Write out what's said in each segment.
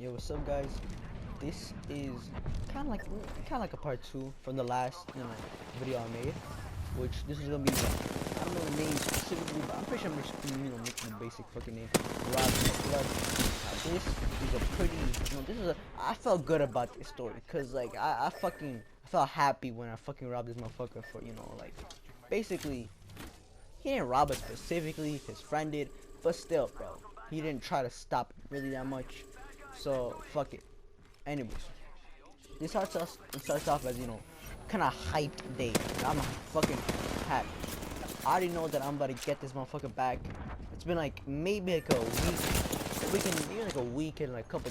Yo, what's up, guys? This is kind of like a part two from the last video I made, which this is gonna be. I don't know the name specifically, but I'm pretty sure I'm just making the basic fucking name. Rob Blood. This is a pretty. This is a. I felt good about this story, cause like I felt happy when I fucking robbed this motherfucker for like basically he didn't rob us specifically, his friend did, but still, bro, he didn't try to stop it really that much. So fuck it. Anyways, it starts off as kind of hyped day. I'm fucking happy. I already know that I'm about to get this motherfucker back. It's been like maybe like a week and like a couple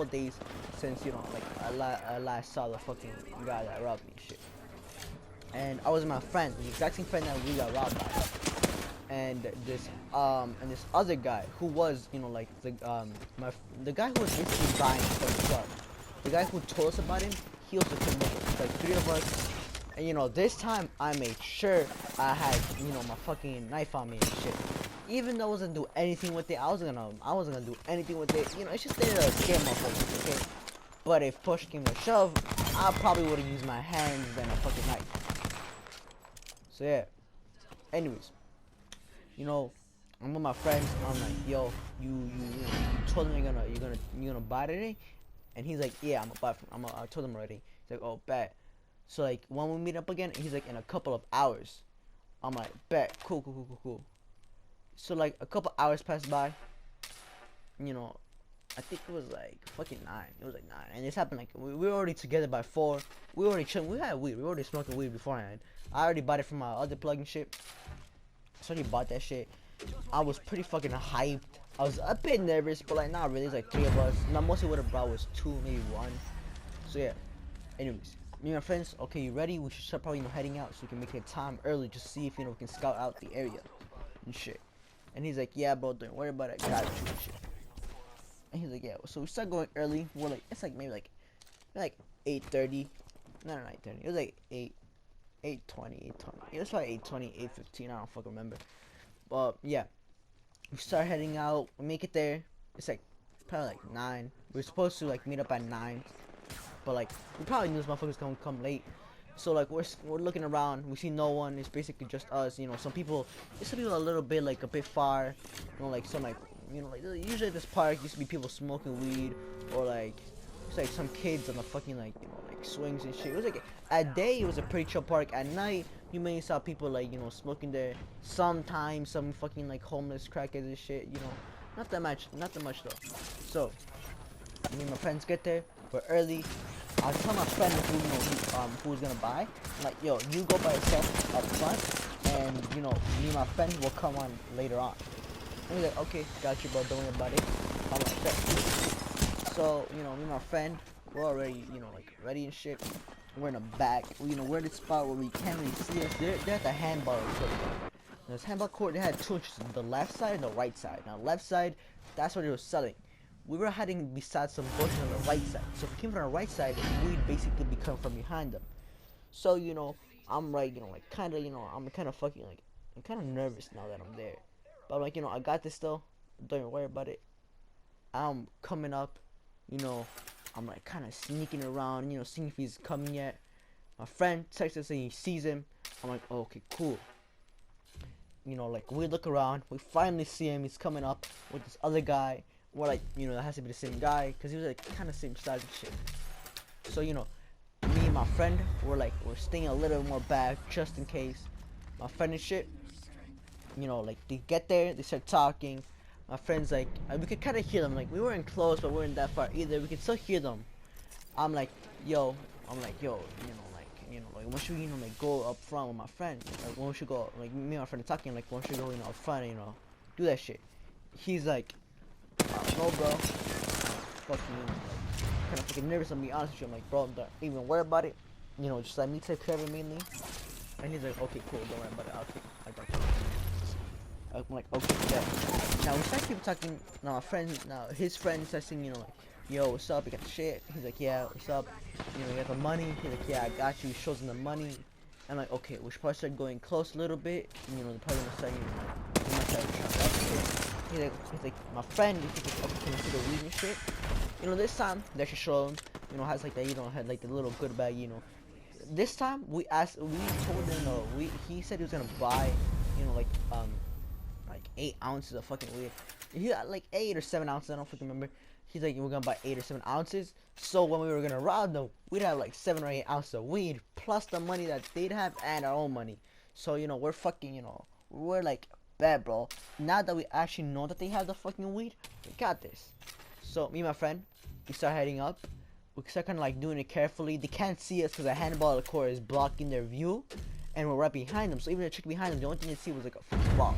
days, since like I last saw the fucking guy that robbed me and shit. And I was with my friend, the exact same friend that we got robbed by. And this other guy who was like the guy who was basically buying from the club. The guy who told us about him, he also couldn't make it. It's like three of us. And this time I made sure I had my fucking knife on me and shit. Even though I wasn't gonna do anything with it, I wasn't gonna do anything with it. It's just there to scare motherfuckers, okay? But if push came to shove, I probably would have used my hands than a fucking knife. So yeah. Anyways, I'm with my friends. I'm like, yo, you told me you're gonna buy today, and he's like, yeah, I told him already. He's like, oh, bet. So like when we meet up again, he's like in a couple of hours. I'm like, bet, cool. So like a couple hours passed by. I think it was like fucking 9. It was like 9, and this happened like we were already together by 4. We already chilling. We had weed. We were already smoking weed beforehand. I already bought it from my other plug and shit. So I already bought that shit. I was pretty fucking hyped. I was a bit nervous, but like not really. It's like 3 of us. Now mostly what I brought was 2, maybe 1. So yeah. Anyways, me and my friends. Okay, you ready? We should start probably heading out so we can make it time early, just see if we can scout out the area and shit. And he's like, yeah, bro, don't worry about it. I got you and shit. And he's like, yeah. So we start going early. We're like, it's like maybe like 8:30. No, 8:30. It was like 8:20. It was like 8:20, 8:15. I don't fucking remember. But yeah, we start heading out. We make it there. It's like probably like 9. We're supposed to like meet up at 9, but like we probably knew this motherfucker's gonna come late. So like we're looking around. We see no one. It's basically just us. Some people. There's some people a bit far. Like some like like usually this park used to be people smoking weed, or like it's like some kids on the fucking like like swings and shit. It was like at day it was a pretty chill park. At night you may saw people like smoking there. Sometimes some fucking like homeless crackheads and shit. Not that much though. So me and my friends get there. We're early. I tell my friend who's gonna buy. I'm like, yo, you go by yourself up front, and me and my friend will come on later on. And he's like, okay, got you, bro. Don't worry about it. I'm like, that. So me and my friend, we're already like ready and shit. We're in the back. We're in the spot where we can't really see us. They're at the handball court. This handball court, they had 2 entrances, the left side and the right side. Now left side, that's what they were selling. We were hiding beside some bushes on the right side. So if we came from the right side, we'd basically be coming from behind them. So I'm right, like kinda, I'm kinda fucking like I'm kinda nervous now that I'm there. But I'm like, I got this still. Don't even worry about it. I'm coming up, I'm like kinda sneaking around, seeing if he's coming yet. My friend texts us saying he sees him. I'm like, oh, okay, cool. Like we look around, we finally see him. He's coming up with this other guy. We're like, that has to be the same guy, because he was like kind of same size and shit. So me and my friend, we're staying a little more back just in case. My friend and shit, like they get there, they start talking. My friend's like, we could kind of hear them. Like we weren't close, but we weren't that far either. We could still hear them. I'm like, yo, like when should we like go up front with my friend? Like when we should go, like me and my friend are talking, like when should we go up front, do that shit. He's like, no, bro. Fucking, kind of fucking nervous. I'm be honest with you. I'm like, bro, don't even worry about it. Just let me take care of it mainly. And he's like, okay, cool, don't worry about it. I got you. I'm like, okay, yeah. Now we start keep talking. Now his friend starts saying, like, yo, what's up? You got the shit? He's like, yeah, what's up? You got the money? He's like, yeah, I got you. He shows him the money. I'm like, okay, we should probably start going close a little bit. They're probably gonna start, we might start He's like, my friend, he's like, okay, can you see the weed and shit? You know, this time that she showed him, you know, has like that, you know, had like the little good bag, you know. This time we told him, he said he was gonna buy, you know, like 8 ounces of fucking weed. He got like 8 or 7 ounces, I don't fucking remember. He's like, we're gonna buy 8 or 7 ounces. So when we were gonna rob them, we'd have like 7 or 8 ounces of weed, plus the money that they'd have and our own money. So, you know, we're fucking, you know, we're like bad, bro. Now that we actually know that they have the fucking weed, we got this. So me and my friend, we start heading up. We start kind of like doing it carefully. They can't see us because the handball of the court is blocking their view, and we're right behind them. So even the chick behind them, the only thing they see was like a fucking ball.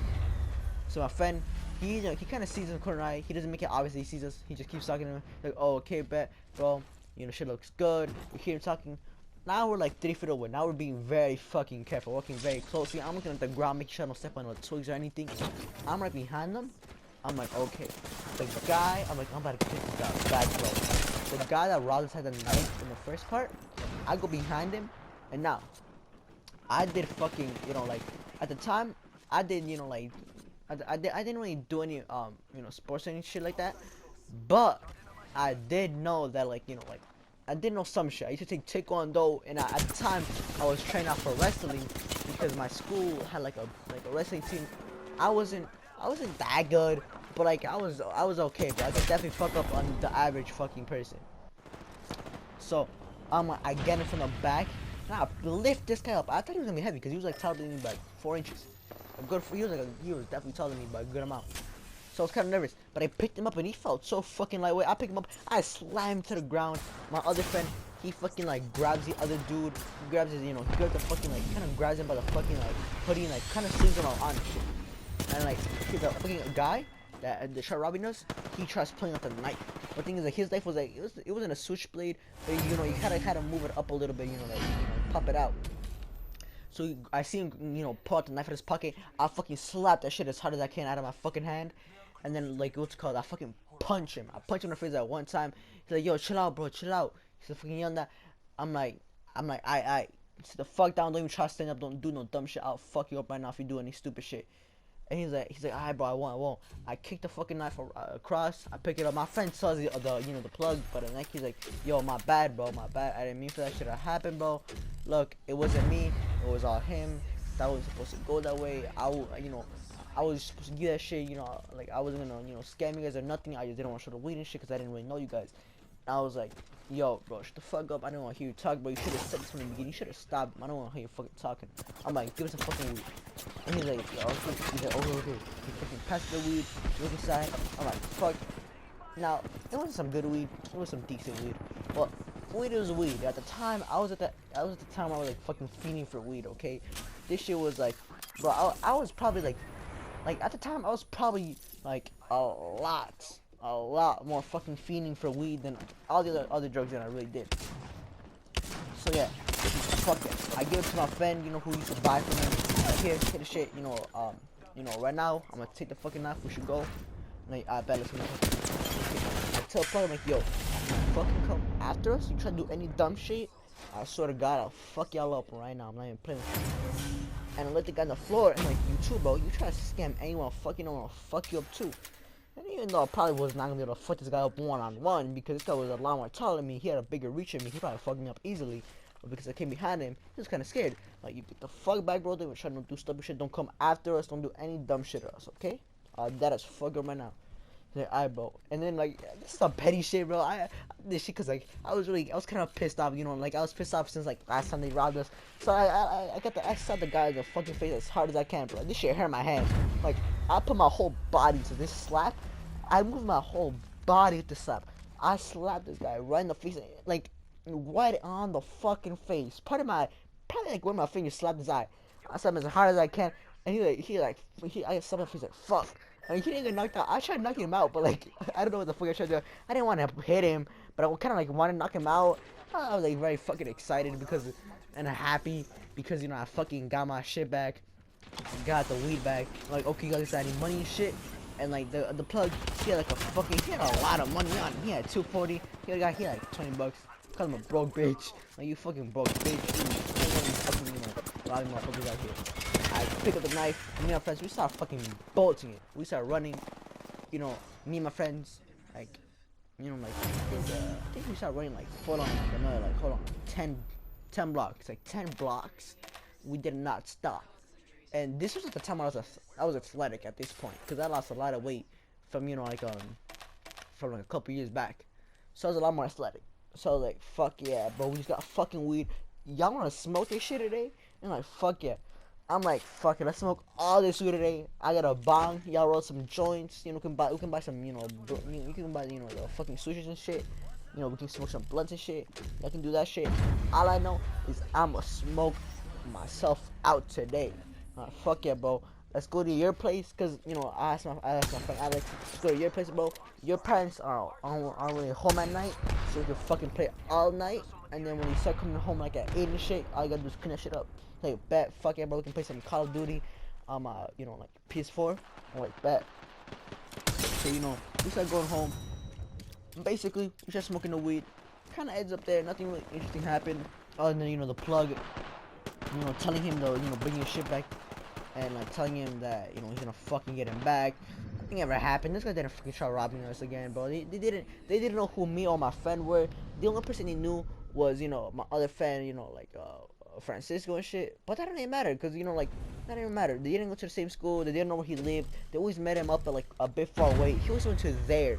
So my friend, he kind of sees in the corner eye. He doesn't make it obvious he sees us. He just keeps talking to him like, oh, okay, bet, bro. You know, shit looks good. We hear him talking. Now we're like 3 feet away. Now we're being very fucking careful, walking very closely. I'm looking at the ground, making sure I don't step on no twigs or anything. I'm right behind them. I'm like, okay. The guy, I'm about to kick this guy. Bad, bro. The guy that robbed us had the knife in the first part. I go behind him, and now I did fucking, you know, like at the time I did, you know, like I didn't really do any you know, sports or any shit like that, but I did know that, like, you know, like I did know some shit. I used to take taekwondo, and at the time I was trying out for wrestling because my school had like a wrestling team. I wasn't that good, but like I was okay, but I could definitely fuck up on the average fucking person. So I get him from the back, and I lift this guy up. I thought he was gonna be heavy because he was like taller than me by 4 inches. He was definitely taller than me by a good amount. So I was kind of nervous, but I picked him up and he felt so fucking lightweight. I picked him up, I slammed him to the ground. My other friend, he fucking like grabs the other dude. He grabs his, you know, he grabs the fucking like, kind of grabs him by the fucking like hoodie and like kind of slings him on shit. And like the fucking guy that the shot robbing us, he tries pulling out the knife. The thing is, like, his knife was like, it wasn't a switchblade, but you know, you kind of had to move it up a little bit, you know, like, you know, pop it out. So I see him, you know, pull out the knife in his pocket. I fucking slap that shit as hard as I can out of my fucking hand. And then, like, what's it called? I fucking punch him. I punch him in the face at one time. He's like, yo, chill out, bro, chill out. He's fucking yelling that. I'm like, I sit the fuck down. Don't even try to stand up. Don't do no dumb shit. I'll fuck you up right now if you do any stupid shit. And he's like, alright, bro, I won't. I kick the fucking knife across. I pick it up. My friend saw the you know, the plug, but then he's like, yo, my bad, bro, my bad. I didn't mean for that shit to happen, bro. Look, it wasn't me. It was all him. That was supposed to go that way. You know, I was supposed to give that shit, you know, like I wasn't gonna, you know, scam you guys or nothing. I just didn't want to show the weed and shit because I didn't really know you guys. And I was like, yo, bro, shut the fuck up. I don't want to hear you talk, bro. You should have said this from the beginning. You should have stopped. I don't want to hear you fucking talking. I'm like, give us some fucking weed. And he's like, yo, he's like, okay. He fucking passed the weed. Look inside. I'm like, fuck. Now, it wasn't some good weed. It was some decent weed. But weed is weed. At the time, I was at the time I was like fucking fiending for weed. Okay, this shit was like, bro, I was probably like at the time I was probably like a lot more fucking fiending for weed than all the other drugs that I really did. So yeah, fuck it. I give it to my friend, you know, who used to buy from him. Here, take the shit, you know, right now I'm gonna take the fucking knife. We should go. Like, I bet let's go. I tell Plug, I'm like, yo, you fucking come after us. You try to do any dumb shit, I swear to God, I'll fuck y'all up right now. I'm not even playing with you. And I let the guy on the floor, and like, you too, bro. You try to scam anyone, fucking I'll fuck you up too. And even though I probably was not gonna be able to fuck this guy up one-on-one, because this guy was a lot more taller than me, he had a bigger reach than me, he probably fucked me up easily. But because I came behind him, he was kind of scared. Like, you get the fuck back, bro. Don't even try to do stupid shit. Don't come after us. Don't do any dumb shit to us, okay? That is fuck up right now. He's like, alright, bro. And then, like, this is some petty shit, bro. I did this shit because, like, I was kind of pissed off, you know, like, I was pissed off since, like, last time they robbed us. So I slapped the guy in the fucking face as hard as I can, bro. This shit hurt my hand. Like, I put my whole body to this slap. I moved my whole body with the slap. I slapped this guy right in the face, like, right on the fucking face. Probably like where my finger slapped his eye. I slapped him as hard as I can, and I slapped him face like fuck. I mean, he didn't get knocked out. I tried knocking him out, but like I don't know what the fuck I tried to do. I didn't want to hit him, but I kind of like wanted to knock him out. I was like very fucking excited and happy because, you know, I fucking got my shit back, got the weed back. Like, okay, you guys got any money and shit? And like the plug, he had a lot of money on him. He had 240. He had like $20. Call him a broke bitch. Like, you fucking broke bitch. You fucking, you know, robbing motherfuckers out here. I pick up the knife, and me and my friends, we start fucking bolting it. We start running. You know, me and my friends, like, you know, like, I think we started running like full on like another like hold on 10 blocks, like 10 blocks. We did not stop. And this was at the time I was athletic at this point, because I lost a lot of weight from from like a couple years back, so I was a lot more athletic. So I was like, fuck yeah, bro, we just got fucking weed. Y'all wanna smoke this shit today? And like, fuck yeah. I'm like, fuck it, let's smoke all this weed today. I got a bong, y'all roll some joints. You know, we can buy some, you can buy, the fucking switches and shit. You know, we can smoke some blunts and shit. Y'all can do that shit. All I know is I'ma smoke myself out today. Fuck yeah, bro. Let's go to your place, cause I asked my friend Alex. Let's go to your place, bro. Your parents aren't really home at night, so we can fucking play all night. And then when you start coming home like at 8 and shit, all you gotta do is clean that shit up. Like bet, fuck yeah, bro. We can play some Call of Duty, like PS4. I'm like bet. So we start going home. Basically, we start smoking the weed. Kind of ends up there. Nothing really interesting happened, other than the plug. Telling him to bring your shit back, and like telling him that he's gonna fucking get him back. Nothing ever happened. This guy didn't fucking try robbing us again, bro. They didn't know who me or my friend were. The only person they knew was my other friend, Francisco and shit. But that didn't matter, because that didn't even matter. They didn't go to the same school. They didn't know where he lived. They always met him up at like a bit far away. He always went to their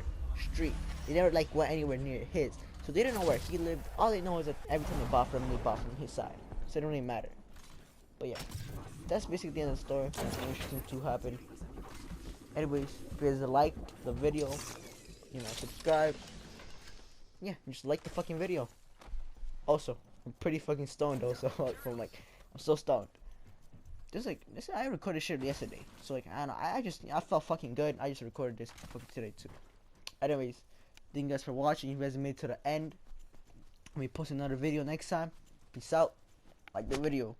street. They never like went anywhere near his. So they didn't know where he lived. All they know is that every time they bought from him, they bought from his side. So it don't really matter. But yeah, that's basically the end of the story. Nothing interesting to happen. Anyways, if you guys liked the video, subscribe. Yeah, just like the fucking video. Also, I'm pretty fucking stoned though, so I'm so stoned. I recorded shit yesterday, so like I don't know, I felt fucking good. I just recorded this fucking today too. Anyways, thank you guys for watching. You guys made it to the end. I'll be posting another video next time. Peace out. Like the video.